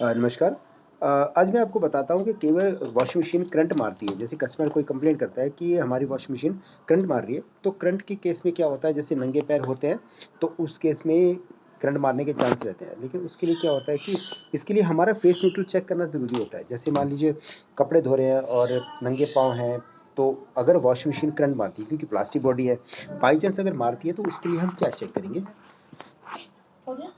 नमस्कार। आज मैं आपको बताता हूँ कि कई बार वॉशिंग मशीन करंट मारती है। जैसे कस्टमर कोई कंप्लेंट करता है कि हमारी वॉशिंग मशीन करंट मार रही है, तो करंट के केस में क्या होता है, जैसे नंगे पैर होते हैं तो उस केस में करंट मारने के चांस रहते हैं। लेकिन उसके लिए क्या होता है कि इसके लिए हमारा फेस न्यूट्रल चेक करना ज़रूरी होता है। जैसे मान लीजिए कपड़े धो रहे हैं और नंगे पाँव हैं, तो अगर वॉशिंग मशीन करंट मारती है क्योंकि प्लास्टिक बॉडी है, बाई चांस अगर मारती है तो उसके लिए हम क्या चेक करेंगे। हो गया?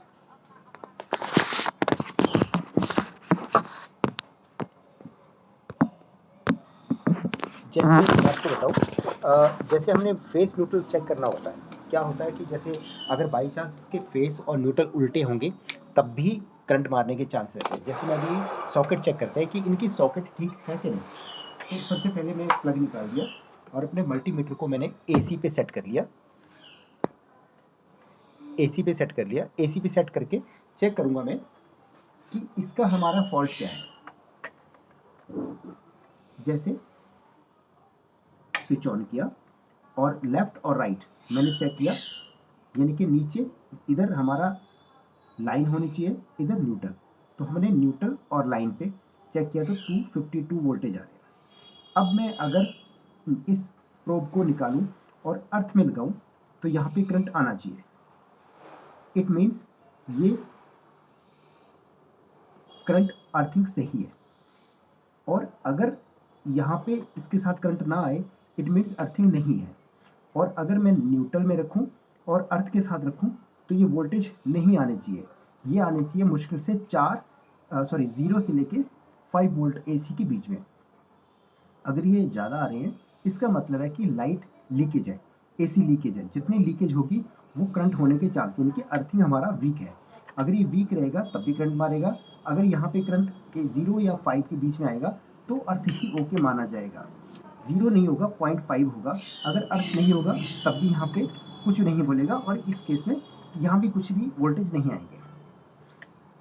जैसे मैं आपको बताऊँ, जैसे हमने फेस न्यूट्रल चेक करना होता है। क्या होता है कि जैसे अगर बाई चांस इसके फेस और न्यूट्रल उल्टे होंगे तब भी करंट मारने के चांस रहते हैं। जैसे मैं अभी सॉकेट चेक करते हैं कि इनकी सॉकेट ठीक है कि नहीं। तो सबसे पहले मैं प्लग निकाल दिया और अपने मल्टीमीटर को मैंने एसी पे सेट कर लिया। एसी पे सेट कर लिया। एसी पे सेट करके चेक करूंगा मैं कि इसका हमारा फॉल्ट क्या है। जैसे स्विच ऑन किया और लेफ्ट और राइट मैंने चेक किया, यानी कि नीचे इधर हमारा लाइन होनी चाहिए, इधर न्यूट्रल। तो हमने न्यूट्रल और लाइन पे चेक किया तो 252 वोल्टेज आ रहे हैं। अब मैं अगर इस प्रोब को निकालूं और अर्थ में लगाऊं तो यहाँ पे करंट आना चाहिए। इट मीन्स ये करंट अर्थिंग सही है। और अगर यहाँ पे इसके साथ करंट ना आए, इट मीन्स अर्थिंग नहीं है। और अगर मैं न्यूट्रल में रखूं और अर्थ के साथ रखूं तो ये वोल्टेज नहीं आने चाहिए। ये आने चाहिए मुश्किल से 0 से लेके 5 वोल्ट एसी के बीच में। अगर ये ज़्यादा आ रहे हैं इसका मतलब है कि लाइट लीकेज है, एसी लीकेज है। जितनी लीकेज होगी वो करंट होने के चांस, यानी कि अर्थिंग हमारा वीक है। अगर ये वीक रहेगा तब भी करंट मारेगा। अगर यहाँ पे करंट 0 या 5 के बीच में आएगा तो अर्थ ही ओके माना जाएगा। 0 नहीं होगा, 0.5 होगा। अगर अर्थ नहीं होगा तब भी यहाँ पे कुछ नहीं बोलेगा और इस केस में यहाँ भी कुछ भी वोल्टेज नहीं आएंगे।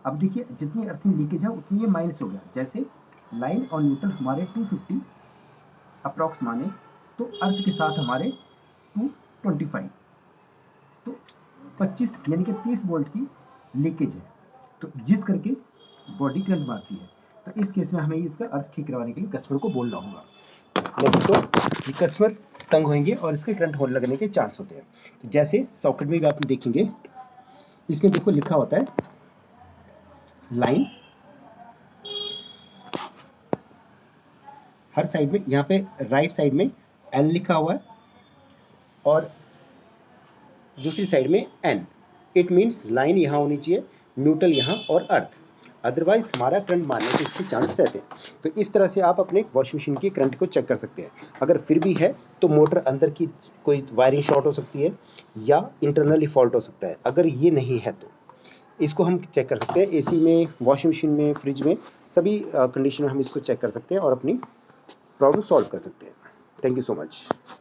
अब देखिए जितनी अर्थिंग लीकेज है उतनी ये माइनस हो गया। जैसे लाइन और न्यूट्रल हमारे 250 अप्रॉक्स माने तो अर्थ के साथ हमारे 225, तो 25 यानी कि 30 वोल्ट की लीकेज है, तो जिस करके बॉडी करंट मारती है। तो इस केस में हमें इसका अर्थ ठीक करवाने के लिए कस्टमर को बोलना होगा, नहीं तो ये कस्टमर तंग होंगे और इसके करंट होने लगने के चांस होते हैं। तो जैसे सॉकेट में भी आप देखेंगे, इसमें देखो लिखा होता है लाइन, हर साइड में, यहाँ पे राइट साइड में एल लिखा हुआ है और दूसरी साइड में एन। इट मीन्स लाइन यहाँ होनी चाहिए, न्यूट्रल यहाँ और अर्थ, अदरवाइज हमारा करंट मारने के इसके चांस रहते हैं। तो इस तरह से आप अपने वॉशिंग मशीन की करंट को चेक कर सकते हैं। अगर फिर भी है तो मोटर अंदर की कोई वायरिंग शॉर्ट हो सकती है या इंटरनली फॉल्ट हो सकता है। अगर ये नहीं है तो इसको हम चेक कर सकते हैं। एसी में, वॉशिंग मशीन में, फ्रिज में, सभी कंडीशन में हम इसको चेक कर सकते हैं और अपनी प्रॉब्लम सॉल्व कर सकते हैं। Thank you so much.